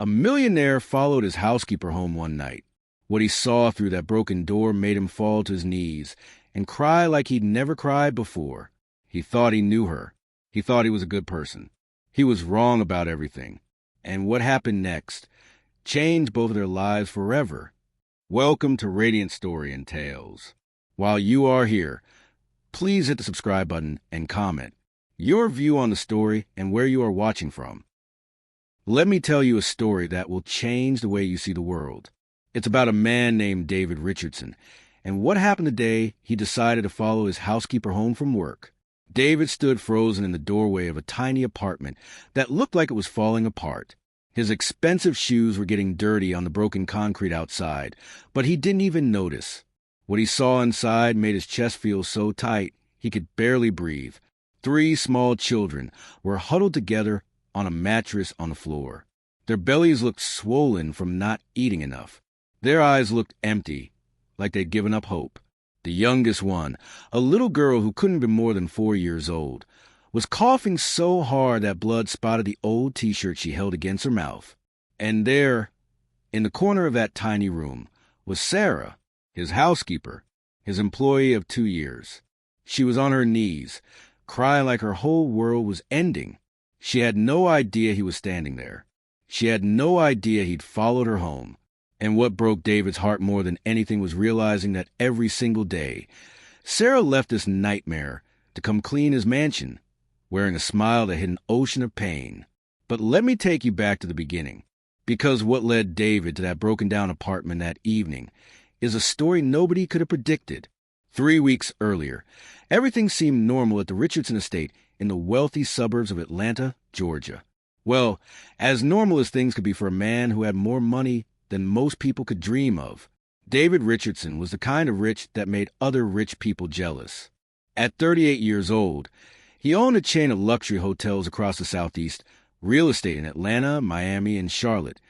A millionaire followed his housekeeper home one night. What he saw through that broken door made him fall to his knees and cry like he'd never cried before. He thought he knew her. He thought he was a good person. He was wrong about everything. And what happened next changed both of their lives forever. Welcome to Radiant Story and Tales. While you are here, please hit the subscribe button and comment your view on the story and where you are watching from. Let me tell you a story that will change the way you see the world. It's about a man named David Richardson, and what happened the day he decided to follow his housekeeper home from work. David stood frozen in the doorway of a tiny apartment that looked like it was falling apart. His expensive shoes were getting dirty on the broken concrete outside, but he didn't even notice. What he saw inside made his chest feel so tight he could barely breathe. 3 small children were huddled together on a mattress on the floor. Their bellies looked swollen from not eating enough. Their eyes looked empty, like they'd given up hope. The youngest one, a little girl who couldn't have been more than 4 years old, was coughing so hard that blood spotted the old T-shirt she held against her mouth. And there, in the corner of that tiny room, was Sarah, his housekeeper, his employee of 2 years. She was on her knees, crying like her whole world was ending. She had no idea he was standing there. She had no idea he'd followed her home. And what broke David's heart more than anything was realizing that every single day, Sarah left this nightmare to come clean his mansion, wearing a smile that hid an ocean of pain. But let me take you back to the beginning, because what led David to that broken-down apartment that evening is a story nobody could have predicted. 3 weeks earlier, everything seemed normal at the Richardson estate in the wealthy suburbs of Atlanta, Georgia. Well, as normal as things could be for a man who had more money than most people could dream of. David Richardson was the kind of rich that made other rich people jealous. At 38 years old, he owned a chain of luxury hotels across the Southeast, real estate in Atlanta, Miami, and Charlotte,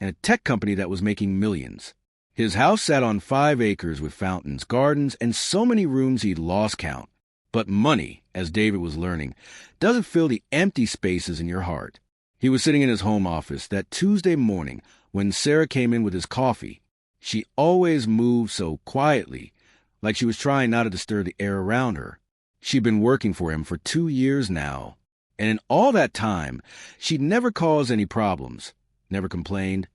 and a tech company that was making millions. His house sat on 5 acres with fountains, gardens, and so many rooms he'd lost count. But money, as David was learning, doesn't fill the empty spaces in your heart. He was sitting in his home office that Tuesday morning when Sarah came in with his coffee. She always moved so quietly, like she was trying not to disturb the air around her. She'd been working for him for 2 years now, and in all that time, she'd never caused any problems, never complained,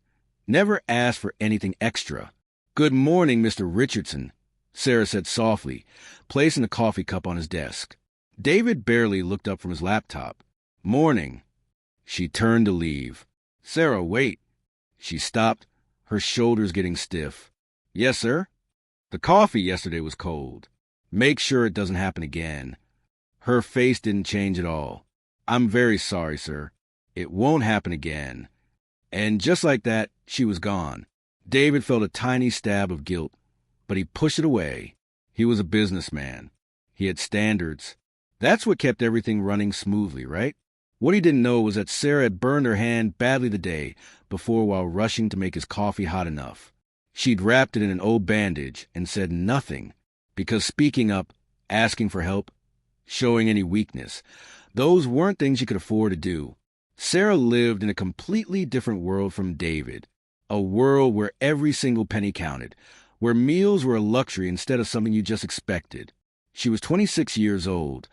never asked for anything extra. "Good morning, Mr. Richardson," Sarah said softly, placing the coffee cup on his desk. David barely looked up from his laptop. "Morning." She turned to leave. "Sarah, wait." She stopped, her shoulders getting stiff. "Yes, sir?" "The coffee yesterday was cold. Make sure it doesn't happen again." Her face didn't change at all. "I'm very sorry, sir. It won't happen again." And just like that, she was gone. David felt a tiny stab of guilt, but he pushed it away. He was a businessman. He had standards. That's what kept everything running smoothly, right? What he didn't know was that Sarah had burned her hand badly the day before while rushing to make his coffee hot enough. She'd wrapped it in an old bandage and said nothing, because speaking up, asking for help, showing any weakness, those weren't things she could afford to do. Sarah lived in a completely different world from David, a world where every single penny counted, where meals were a luxury instead of something you just expected. She was 26 years old,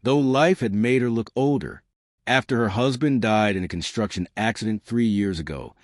though life had made her look older. After her husband died in a construction accident 3 years ago,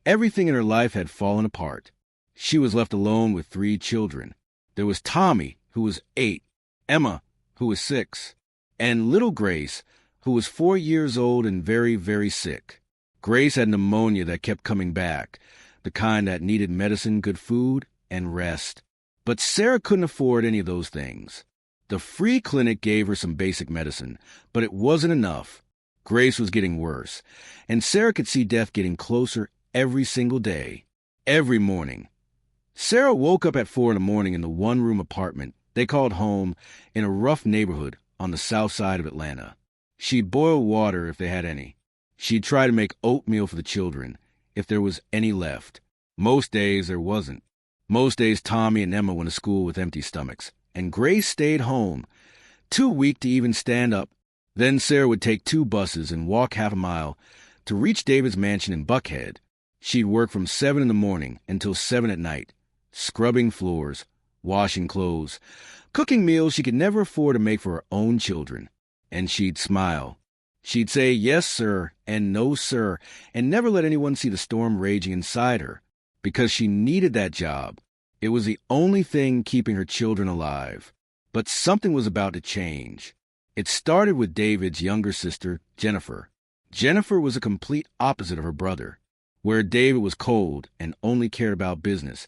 everything in her life had fallen apart. She was left alone with 3 children. There was Tommy, who was 8, Emma, who was 6, and little Grace, who was 4 years old and very, very sick. Grace had pneumonia that kept coming back, the kind that needed medicine, good food, and rest. But Sarah couldn't afford any of those things. The free clinic gave her some basic medicine, but it wasn't enough. Grace was getting worse, and Sarah could see death getting closer every single day, every morning. Sarah woke up at 4 a.m. in the one-room apartment they called home in a rough neighborhood on the south side of Atlanta. She'd boil water if they had any. She'd try to make oatmeal for the children, if there was any left. Most days there wasn't. Most days Tommy and Emma went to school with empty stomachs, and Grace stayed home, too weak to even stand up. Then Sarah would take 2 buses and walk half a mile to reach David's mansion in Buckhead, She'd work from 7 in the morning until 7 at night, scrubbing floors, washing clothes, cooking meals she could never afford to make for her own children. And she'd smile. She'd say, "Yes, sir," and "No, sir," and never let anyone see the storm raging inside her, because she needed that job. It was the only thing keeping her children alive. But something was about to change. It started with David's younger sister, Jennifer. Jennifer was a complete opposite of her brother. Where David was cold and only cared about business,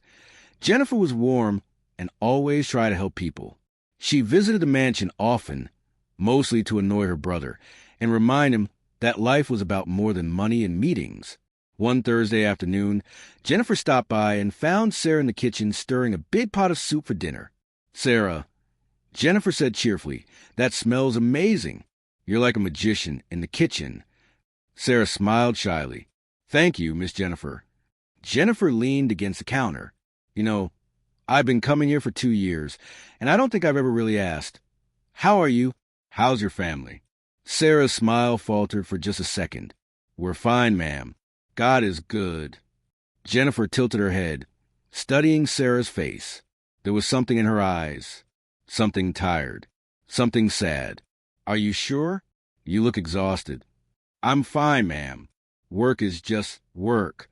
Jennifer was warm and always tried to help people. She visited the mansion often, mostly to annoy her brother and remind him that life was about more than money and meetings. One Thursday afternoon, Jennifer stopped by and found Sarah in the kitchen stirring a big pot of soup for dinner. "Sarah," Jennifer said cheerfully, "that smells amazing. You're like a magician in the kitchen." Sarah smiled shyly. "Thank you, Miss Jennifer." Jennifer leaned against the counter. "You know, I've been coming here for 2 years, and I don't think I've ever really asked, how are you? How's your family?" Sarah's smile faltered for just a second. "We're fine, ma'am. God is good." Jennifer tilted her head, studying Sarah's face. There was something in her eyes. Something tired. Something sad. "Are you sure? You look exhausted." "I'm fine, ma'am. Work is just work."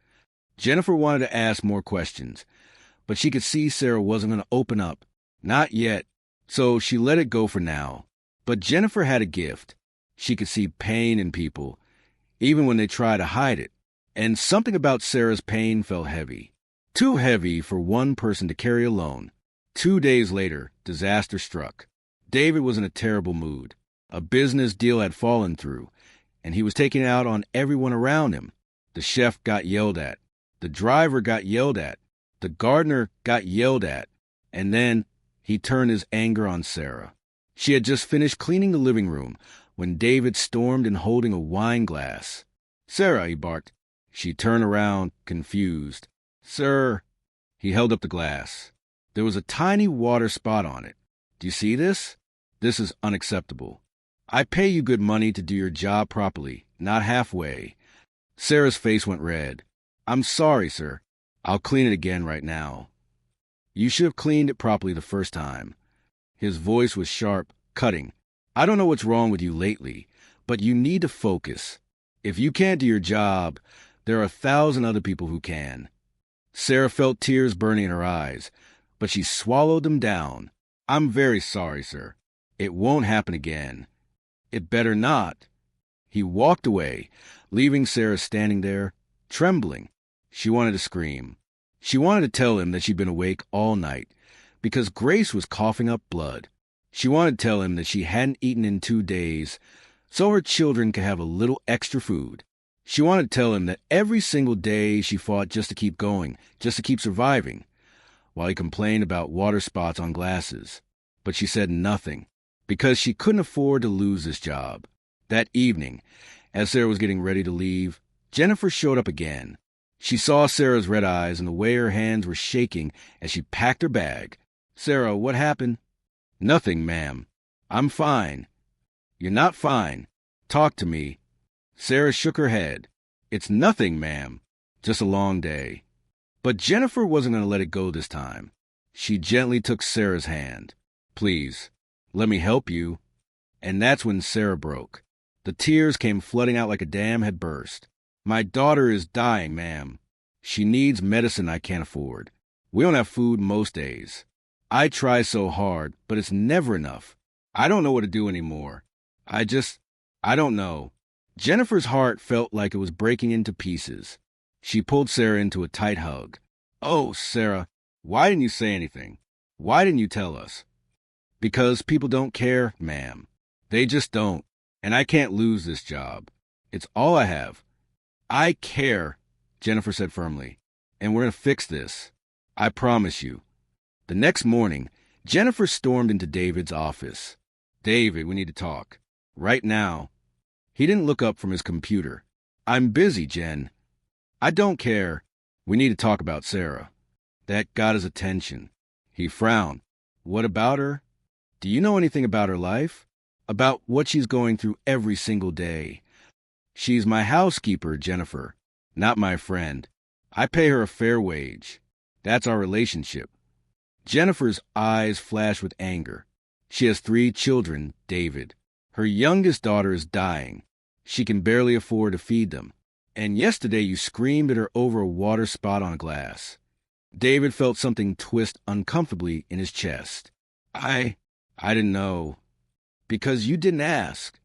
Jennifer wanted to ask more questions, but she could see Sarah wasn't going to open up. Not yet. So she let it go for now. But Jennifer had a gift. She could see pain in people, even when they tried to hide it. And something about Sarah's pain felt heavy. Too heavy for one person to carry alone. 2 days later, disaster struck. David was in a terrible mood. A business deal had fallen through, and he was taking it out on everyone around him. The chef got yelled at. The driver got yelled at. The gardener got yelled at. And then he turned his anger on Sarah. She had just finished cleaning the living room when David stormed in holding a wine glass. "Sarah," he barked. She turned around, confused. "Sir." He held up the glass. There was a tiny water spot on it. "Do you see this? This is unacceptable. I pay you good money to do your job properly, not halfway." Sarah's face went red. "I'm sorry, sir. I'll clean it again right now." "You should have cleaned it properly the first time." His voice was sharp, cutting. "I don't know what's wrong with you lately, but you need to focus. If you can't do your job, there are 1,000 other people who can." Sarah felt tears burning in her eyes, but she swallowed them down. "I'm very sorry, sir. It won't happen again." "It better not." He walked away, leaving Sarah standing there, trembling. She wanted to scream. She wanted to tell him that she'd been awake all night, because Grace was coughing up blood. She wanted to tell him that she hadn't eaten in 2 days, so her children could have a little extra food. She wanted to tell him that every single day she fought just to keep going, just to keep surviving, while he complained about water spots on glasses. But she said nothing, because she couldn't afford to lose this job. That evening, as Sarah was getting ready to leave, Jennifer showed up again. She saw Sarah's red eyes and the way her hands were shaking as she packed her bag. "Sarah, what happened?" "Nothing, ma'am. I'm fine." "You're not fine. Talk to me." Sarah shook her head. "It's nothing, ma'am. Just a long day." But Jennifer wasn't going to let it go this time. She gently took Sarah's hand. "Please, let me help you." And that's when Sarah broke. The tears came flooding out like a dam had burst. "My daughter is dying, ma'am. She needs medicine I can't afford. We don't have food most days. I try so hard, but it's never enough. I don't know what to do anymore. I don't know." Jennifer's heart felt like it was breaking into pieces. She pulled Sarah into a tight hug. "Oh, Sarah, why didn't you say anything? Why didn't you tell us?" "Because people don't care, ma'am. They just don't. And I can't lose this job. It's all I have." "I care," Jennifer said firmly. "And we're going to fix this. I promise you." The next morning, Jennifer stormed into David's office. "David, we need to talk. Right now." He didn't look up from his computer. "I'm busy, Jen." "I don't care. We need to talk about Sarah." That got his attention. He frowned. "What about her? Do you know anything about her life? About what she's going through every single day?" "She's my housekeeper, Jennifer, not my friend." I pay her a fair wage. That's our relationship. Jennifer's eyes flash with anger. She has 3 children, David. Her youngest daughter is dying. She can barely afford to feed them. And yesterday you screamed at her over a water spot on glass. David felt something twist uncomfortably in his chest. I didn't know. Because you didn't ask.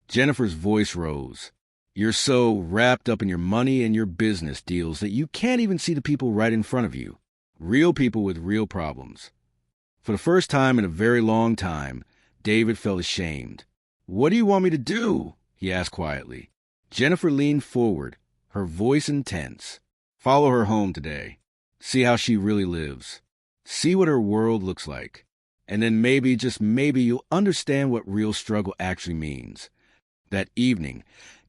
Jennifer's voice rose. You're so wrapped up in your money and your business deals that you can't even see the people right in front of you. Real people with real problems. For the first time in a very long time, David felt ashamed. What do you want me to do? He asked quietly. Jennifer leaned forward, her voice intense. Follow her home today. See how she really lives. See what her world looks like. And then maybe, just maybe, you'll understand what real struggle actually means. That evening,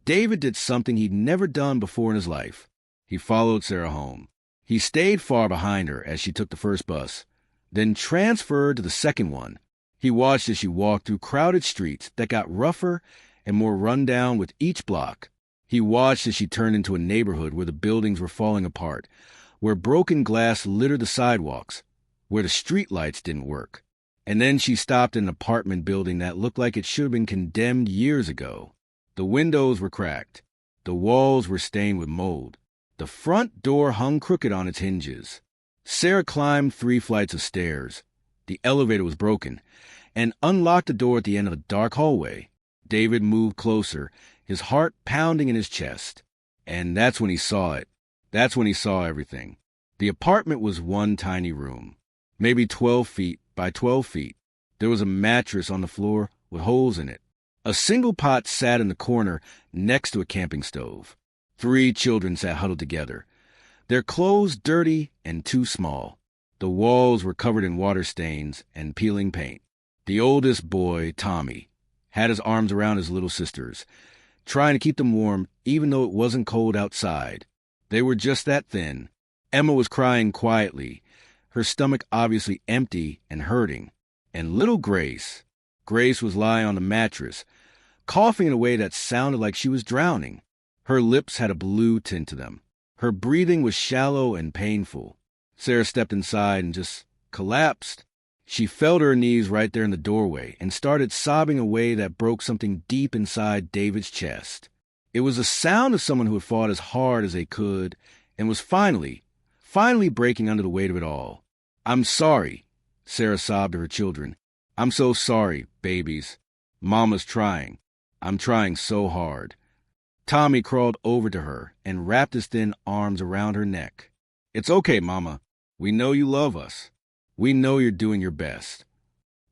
David did something he'd never done before in his life. He followed Sarah home. He stayed far behind her as she took the first bus, then transferred to the second one. He watched as she walked through crowded streets that got rougher and more run down with each block. He watched as she turned into a neighborhood where the buildings were falling apart, where broken glass littered the sidewalks, where the streetlights didn't work. And then she stopped in an apartment building that looked like it should have been condemned years ago. The windows were cracked. The walls were stained with mold. The front door hung crooked on its hinges. Sarah climbed 3 flights of stairs. The elevator was broken, and unlocked the door at the end of a dark hallway. David moved closer, his heart pounding in his chest. And that's when he saw it. That's when he saw everything. The apartment was one tiny room, maybe 12 feet by 12 feet. There was a mattress on the floor with holes in it. A single pot sat in the corner next to a camping stove. 3 children sat huddled together, their clothes dirty and too small. The walls were covered in water stains and peeling paint. The oldest boy, Tommy, had his arms around his little sisters, trying to keep them warm even though it wasn't cold outside. They were just that thin. Emma was crying quietly, her stomach obviously empty and hurting. And little Grace was lying on the mattress, coughing in a way that sounded like she was drowning. Her lips had a blue tint to them. Her breathing was shallow and painful. Sarah stepped inside and just collapsed. She fell to her knees right there in the doorway and started sobbing a way that broke something deep inside David's chest. It was the sound of someone who had fought as hard as they could and was finally breaking under the weight of it all. I'm sorry, Sarah sobbed to her children. I'm so sorry, babies. Mama's trying. I'm trying so hard. Tommy crawled over to her and wrapped his thin arms around her neck. It's okay, Mama. We know you love us. We know you're doing your best.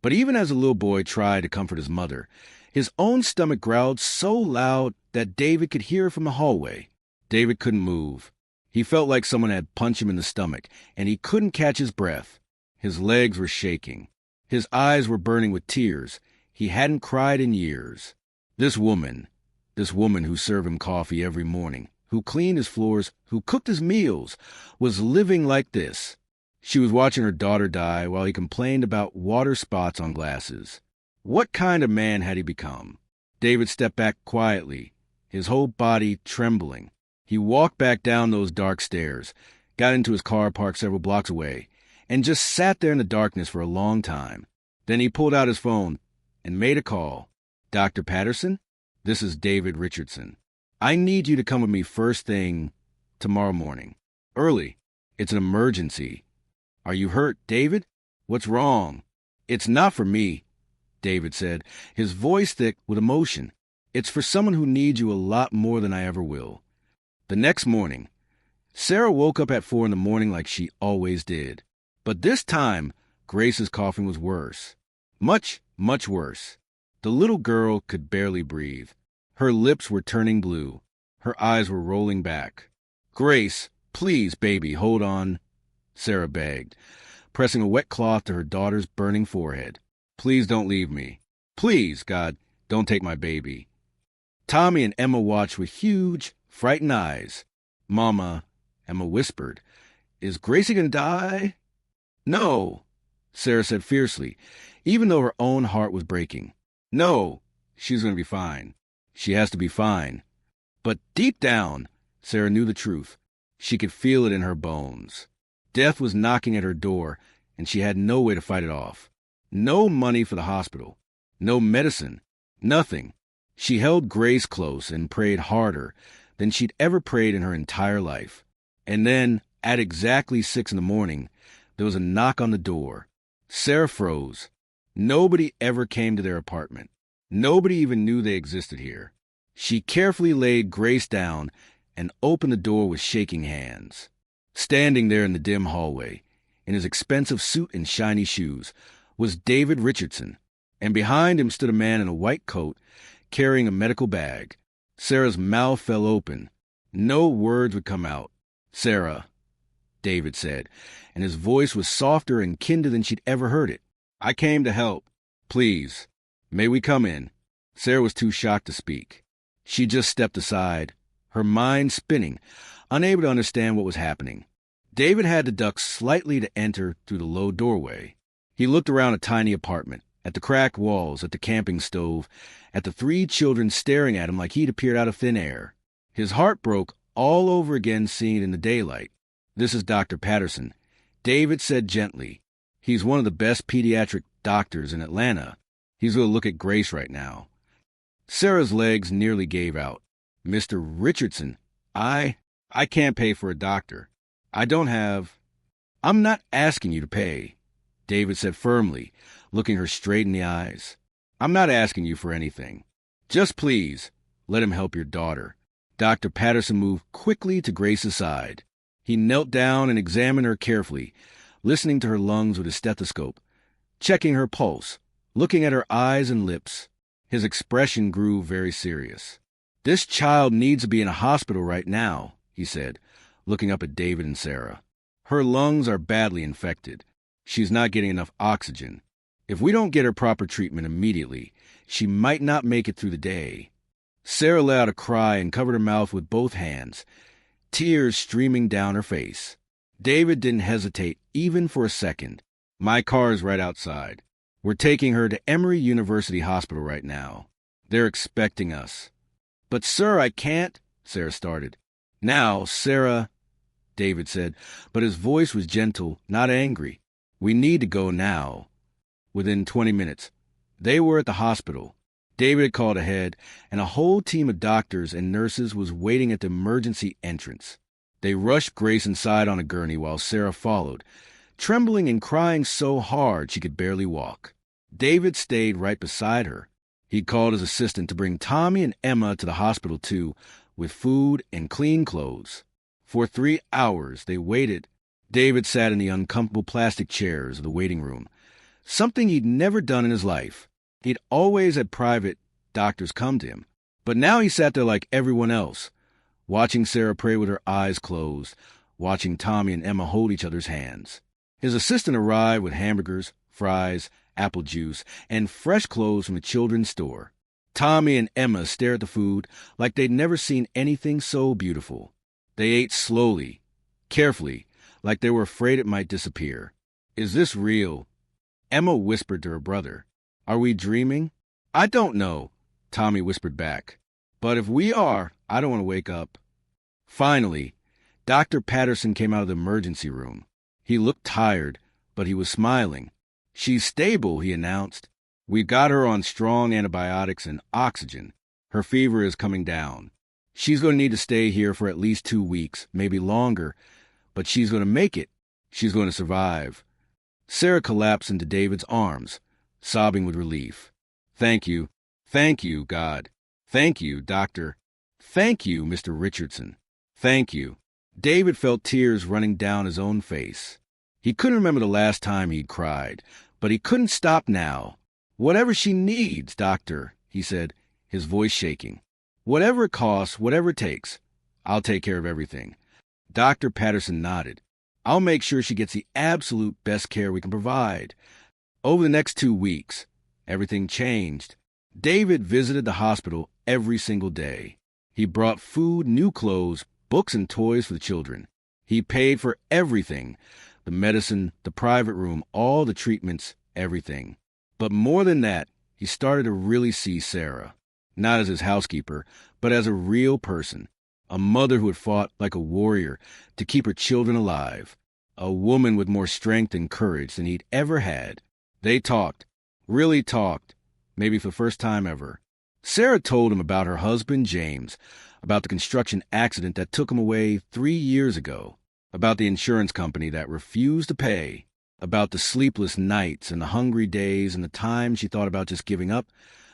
But even as the little boy tried to comfort his mother, his own stomach growled so loud that David could hear it from the hallway. David couldn't move. He felt like someone had punched him in the stomach, and he couldn't catch his breath. His legs were shaking. His eyes were burning with tears. He hadn't cried in years. This woman who served him coffee every morning, who cleaned his floors, who cooked his meals, was living like this. She was watching her daughter die while he complained about water spots on glasses. What kind of man had he become? David stepped back quietly, his whole body trembling. He walked back down those dark stairs, got into his car parked several blocks away, and just sat there in the darkness for a long time. Then he pulled out his phone and made a call. Dr. Patterson? This is David Richardson. I need you to come with me first thing tomorrow morning. Early. It's an emergency. Are you hurt, David? What's wrong? It's not for me, David said, his voice thick with emotion. It's for someone who needs you a lot more than I ever will. The next morning, Sarah woke up at 4 in the morning like she always did. But this time, Grace's coughing was worse. Much, much worse. The little girl could barely breathe. Her lips were turning blue. Her eyes were rolling back. Grace, please, baby, hold on, Sarah begged, pressing a wet cloth to her daughter's burning forehead. Please don't leave me. Please, God, don't take my baby. Tommy and Emma watched with huge, frightened eyes. Mama, Emma whispered, is Gracie gonna die? No, Sarah said fiercely, even though her own heart was breaking. No, she's gonna be fine. She has to be fine. But deep down, Sarah knew the truth. She could feel it in her bones. Death was knocking at her door, and she had no way to fight it off. No money for the hospital. No medicine. Nothing. She held Grace close and prayed harder than she'd ever prayed in her entire life. And then, at exactly 6 a.m, there was a knock on the door. Sarah froze. Nobody ever came to their apartment. Nobody even knew they existed here. She carefully laid Grace down and opened the door with shaking hands. Standing there in the dim hallway, in his expensive suit and shiny shoes, was David Richardson, and behind him stood a man in a white coat carrying a medical bag. Sarah's mouth fell open. No words would come out. "Sarah," David said, and his voice was softer and kinder than she'd ever heard it. "I came to help. Please, may we come in?" Sarah was too shocked to speak. She just stepped aside, her mind spinning, unable to understand what was happening. David had to duck slightly to enter through the low doorway. He looked around a tiny apartment, at the cracked walls, at the camping stove, at the 3 children staring at him like he'd appeared out of thin air. His heart broke all over again seeing it in the daylight. "This is Dr. Patterson," David said gently. "He's one of the best pediatric doctors in Atlanta. He's going to look at Grace right now." Sarah's legs nearly gave out. "Mr. Richardson, I can't pay for a doctor. I don't have—" "I'm not asking you to pay," David said firmly, looking her straight in the eyes. "I'm not asking you for anything. Just please, let him help your daughter." Dr. Patterson moved quickly to Grace's side. He knelt down and examined her carefully, listening to her lungs with his stethoscope, checking her pulse, looking at her eyes and lips. His expression grew very serious. "This child needs to be in a hospital right now," he said, looking up at David and Sarah. "Her lungs are badly infected. She's not getting enough oxygen. If we don't get her proper treatment immediately, she might not make it through the day." Sarah let out a cry and covered her mouth with both hands, tears streaming down her face. David didn't hesitate even for a second. "My car is right outside. We're taking her to Emory University Hospital right now. They're expecting us." "But, sir, I can't," Sarah started. "Now, Sarah," David said, but his voice was gentle, not angry. "We need to go now." Within 20 minutes, they were at the hospital. David had called ahead, and a whole team of doctors and nurses was waiting at the emergency entrance. They rushed Grace inside on a gurney while Sarah followed, trembling and crying so hard she could barely walk. David stayed right beside her. He'd called his assistant to bring Tommy and Emma to the hospital too, with food and clean clothes. For 3 hours they waited. David sat in the uncomfortable plastic chairs of the waiting room, something he'd never done in his life. He'd always had private doctors come to him, but now he sat there like everyone else, watching Sarah pray with her eyes closed, watching Tommy and Emma hold each other's hands. His assistant arrived with hamburgers, fries, apple juice, and fresh clothes from the children's store. Tommy and Emma stared at the food like they'd never seen anything so beautiful. They ate slowly, carefully, like they were afraid it might disappear. "Is this real?" Emma whispered to her brother. "Are we dreaming?" "I don't know," Tommy whispered back. "But if we are, I don't want to wake up." Finally, Dr. Patterson came out of the emergency room. He looked tired, but he was smiling. "She's stable," he announced. "We've got her on strong antibiotics and oxygen. Her fever is coming down. She's going to need to stay here for at least 2 weeks, maybe longer, but she's going to make it. She's going to survive." Sarah collapsed into David's arms, sobbing with relief. Thank you, God. Thank you, Doctor. Thank you, Mr. Richardson. Thank you." David felt tears running down his own face. He couldn't remember the last time he'd cried, but he couldn't stop now. "Whatever she needs, Doctor," he said, his voice shaking. "Whatever it costs, whatever it takes, I'll take care of everything." Dr. Patterson nodded. "I'll make sure she gets the absolute best care we can provide." Over the next 2 weeks, everything changed. David visited the hospital every single day. He brought food, new clothes, books, and toys for the children. He paid for everything, the medicine, the private room, all the treatments, everything. But more than that, he started to really see Sarah, not as his housekeeper, but as a real person, A mother who had fought like a warrior to keep her children alive. A woman with more strength and courage than he'd ever had. They talked, really talked, maybe for the first time ever. Sarah told him about her husband, James, about the construction accident that took him away 3 years ago, about the insurance company that refused to pay, about the sleepless nights and the hungry days and the times she thought about just giving up,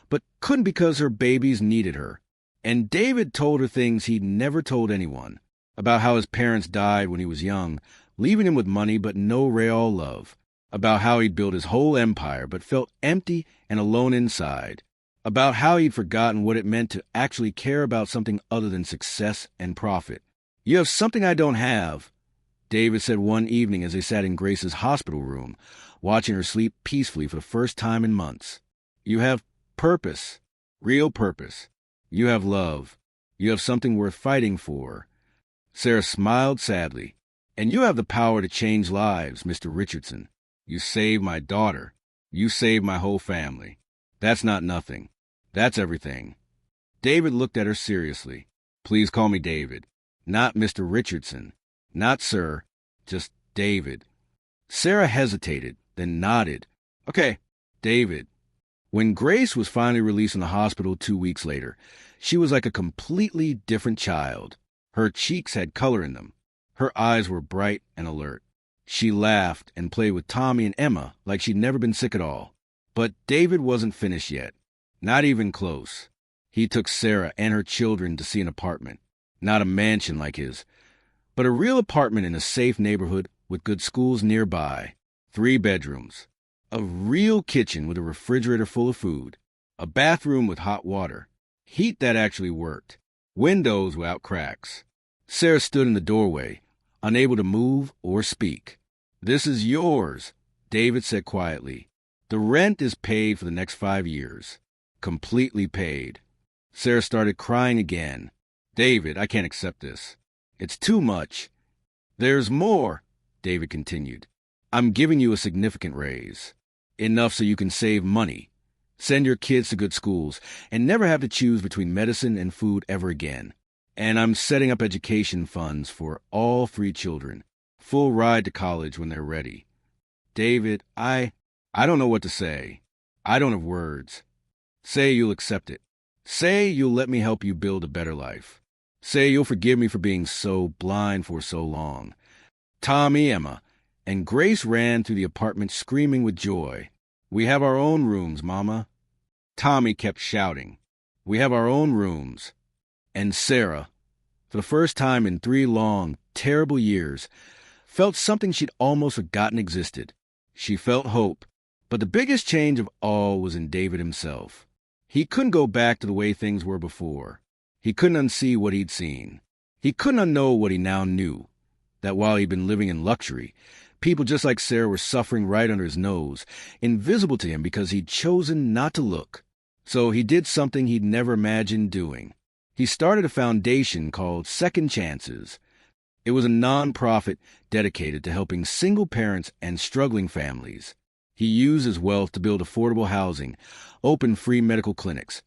but couldn't because her babies needed her. And David told her things he'd never told anyone, about how his parents died when he was young, leaving him with money but no real love, about how he'd built his whole empire but felt empty and alone inside, about how he'd forgotten what it meant to actually care about something other than success and profit. "You have something I don't have," David said one evening as they sat in Grace's hospital room, watching her sleep peacefully for the first time in months. "You have purpose, real purpose. You have love. You have something worth fighting for." Sarah smiled sadly. "And you have the power to change lives, Mr. Richardson. You saved my daughter. You saved my whole family. That's not nothing. That's everything." David looked at her seriously. "Please call me David. Not Mr. Richardson. Not sir. Just David." Sarah hesitated, then nodded. "Okay, David." When Grace was finally released from the hospital 2 weeks later, she was like a completely different child. Her cheeks had color in them. Her eyes were bright and alert. She laughed and played with Tommy and Emma like she'd never been sick at all. But David wasn't finished yet. Not even close. He took Sarah and her children to see an apartment. Not a mansion like his, but a real apartment in a safe neighborhood with good schools nearby. 3 bedrooms. A real kitchen with a refrigerator full of food. A bathroom with hot water. Heat that actually worked. Windows without cracks. Sarah stood in the doorway, unable to move or speak. "This is yours," David said quietly. "The rent is paid for the next 5 years. Completely paid." Sarah started crying again. "David, I can't accept this. It's too much." "There's more," David continued. "I'm giving you a significant raise. Enough so you can save money, send your kids to good schools, and never have to choose between medicine and food ever again. And I'm setting up education funds for all 3 children. Full ride to college when they're ready." "David, I don't know what to say. I don't have words." "Say you'll accept it. Say you'll let me help you build a better life. Say you'll forgive me for being so blind for so long." Tommy, Emma, and Grace ran through the apartment screaming with joy. "We have our own rooms, Mama." Tommy kept shouting, "We have our own rooms." And Sarah, for the first time in 3 long, terrible years, felt something she'd almost forgotten existed. She felt hope. But the biggest change of all was in David himself. He couldn't go back to the way things were before. He couldn't unsee what he'd seen. He couldn't unknow what he now knew, that while he'd been living in luxury, people just like Sarah were suffering right under his nose, invisible to him because he'd chosen not to look. So he did something he'd never imagined doing. He started a foundation called Second Chances. It was a non-profit dedicated to helping single parents and struggling families. He used his wealth to build affordable housing, open free medical clinics,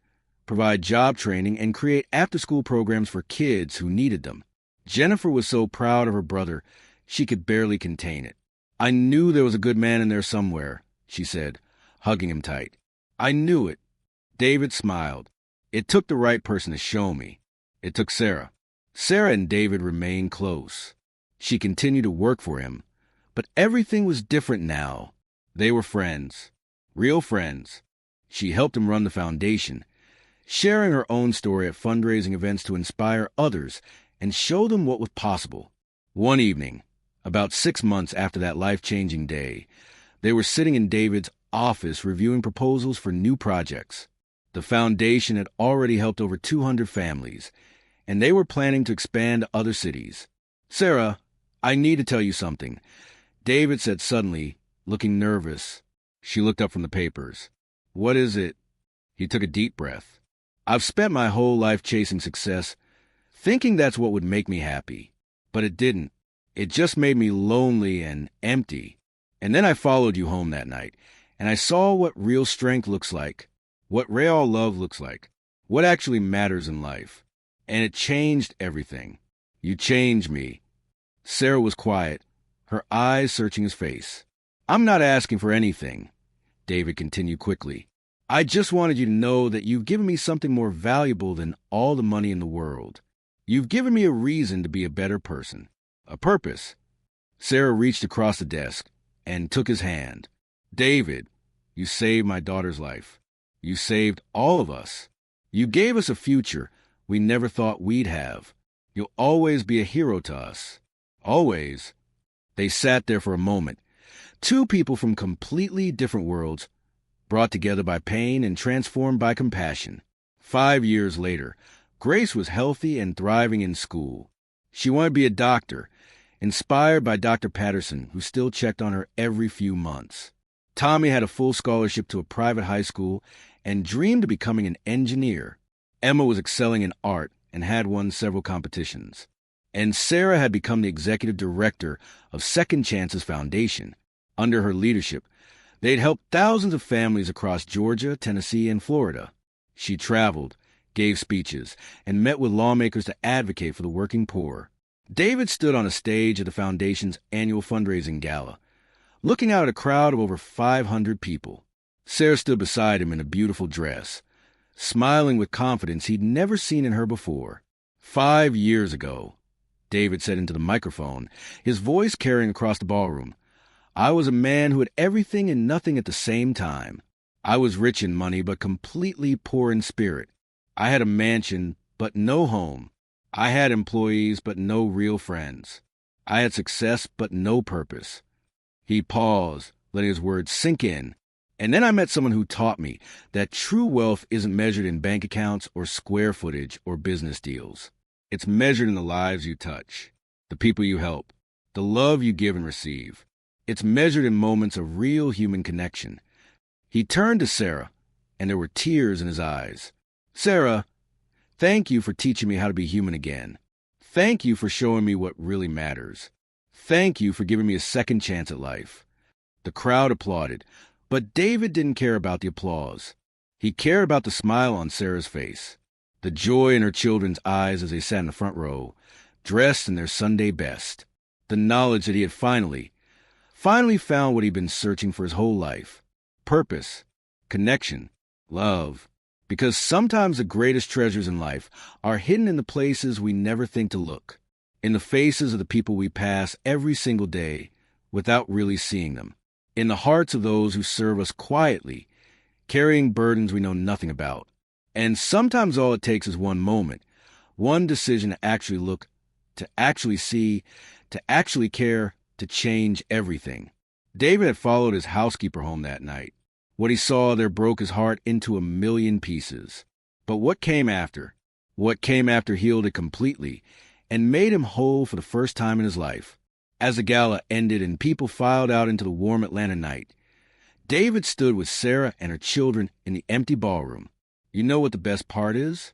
provide job training, and create after-school programs for kids who needed them. Jennifer was so proud of her brother, she could barely contain it. "I knew there was a good man in there somewhere," she said, hugging him tight. "I knew it." David smiled. "It took the right person to show me. It took Sarah." Sarah and David remained close. She continued to work for him, but everything was different now. They were friends, real friends. She helped him run the foundation, sharing her own story at fundraising events to inspire others and show them what was possible. One evening, about 6 months after that life-changing day, they were sitting in David's office reviewing proposals for new projects. The foundation had already helped over 200 families, and they were planning to expand to other cities. "Sarah, I need to tell you something," David said suddenly, looking nervous. She looked up from the papers. "What is it?" He took a deep breath. "I've spent my whole life chasing success, thinking that's what would make me happy. But it didn't. It just made me lonely and empty. And then I followed you home that night, and I saw what real strength looks like, what real love looks like, what actually matters in life. And it changed everything. You changed me. Sarah was quiet, her eyes searching his face. I'm not asking for anything, David continued quickly. I just wanted you to know that you've given me something more valuable than all the money in the world. You've given me a reason to be a better person, a purpose. Sarah reached across the desk and took his hand. David, you saved my daughter's life. You saved all of us. You gave us a future we never thought we'd have. You'll always be a hero to us. Always. They sat there for a moment. Two people from completely different worlds, brought together by pain and transformed by compassion. 5 years later, Grace was healthy and thriving in school. She wanted to be a doctor, inspired by Dr. Patterson, who still checked on her every few months. Tommy had a full scholarship to a private high school and dreamed of becoming an engineer. Emma was excelling in art and had won several competitions. And Sarah had become the executive director of Second Chances Foundation. Under her leadership, they'd helped thousands of families across Georgia, Tennessee, and Florida. She traveled, gave speeches, and met with lawmakers to advocate for the working poor. David stood on a stage at the foundation's annual fundraising gala, looking out at a crowd of over 500 people. Sarah stood beside him in a beautiful dress, smiling with confidence he'd never seen in her before. 5 years ago, David said into the microphone, his voice carrying across the ballroom, I was a man who had everything and nothing at the same time. I was rich in money, but completely poor in spirit. I had a mansion, but no home. I had employees, but no real friends. I had success, but no purpose. He paused, letting his words sink in. And then I met someone who taught me that true wealth isn't measured in bank accounts or square footage or business deals. It's measured in the lives you touch, the people you help, the love you give and receive. It's measured in moments of real human connection. He turned to Sarah, and there were tears in his eyes. Sarah, thank you for teaching me how to be human again. Thank you for showing me what really matters. Thank you for giving me a second chance at life. The crowd applauded, but David didn't care about the applause. He cared about the smile on Sarah's face, the joy in her children's eyes as they sat in the front row, dressed in their Sunday best, the knowledge that he had finally found what he'd been searching for his whole life. Purpose, connection, love. Because sometimes the greatest treasures in life are hidden in the places we never think to look, in the faces of the people we pass every single day without really seeing them, in the hearts of those who serve us quietly, carrying burdens we know nothing about. And sometimes all it takes is one moment, one decision to actually look, to actually see, to actually care, to change everything. David had followed his housekeeper home that night. What he saw there broke his heart into a million pieces. But what came after? What came after healed it completely and made him whole for the first time in his life. As the gala ended and people filed out into the warm Atlanta night, David stood with Sarah and her children in the empty ballroom. You know what the best part is?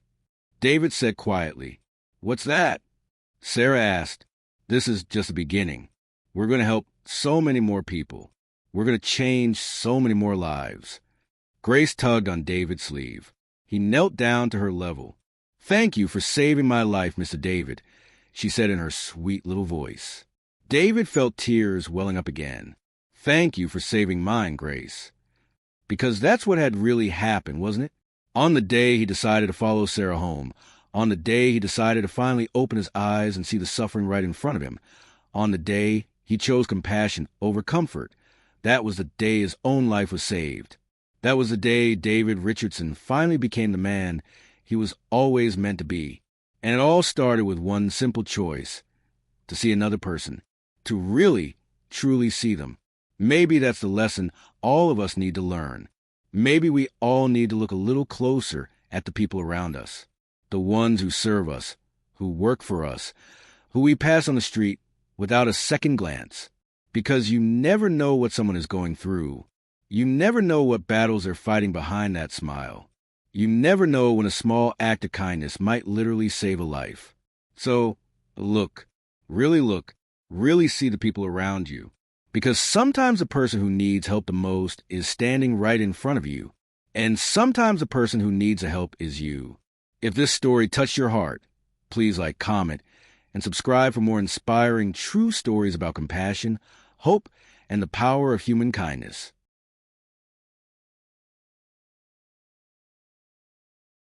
David said quietly, What's that? Sarah asked, This is just the beginning. We're going to help so many more people. We're going to change so many more lives. Grace tugged on David's sleeve. He knelt down to her level. Thank you for saving my life, Mr. David, she said in her sweet little voice. David felt tears welling up again. Thank you for saving mine, Grace. Because that's what had really happened, wasn't it? On the day he decided to follow Sarah home, on the day he decided to finally open his eyes and see the suffering right in front of him, on the day he chose compassion over comfort, that was the day his own life was saved. That was the day David Richardson finally became the man he was always meant to be. And it all started with one simple choice, to see another person, to really, truly see them. Maybe that's the lesson all of us need to learn. Maybe we all need to look a little closer at the people around us, the ones who serve us, who work for us, who we pass on the street without a second glance. Because you never know what someone is going through. You never know what battles they're fighting behind that smile. You never know when a small act of kindness might literally save a life. So, look, really see the people around you. Because sometimes the person who needs help the most is standing right in front of you. And sometimes the person who needs the help is you. If this story touched your heart, please like, comment, and subscribe for more inspiring, true stories about compassion, hope, and the power of human kindness.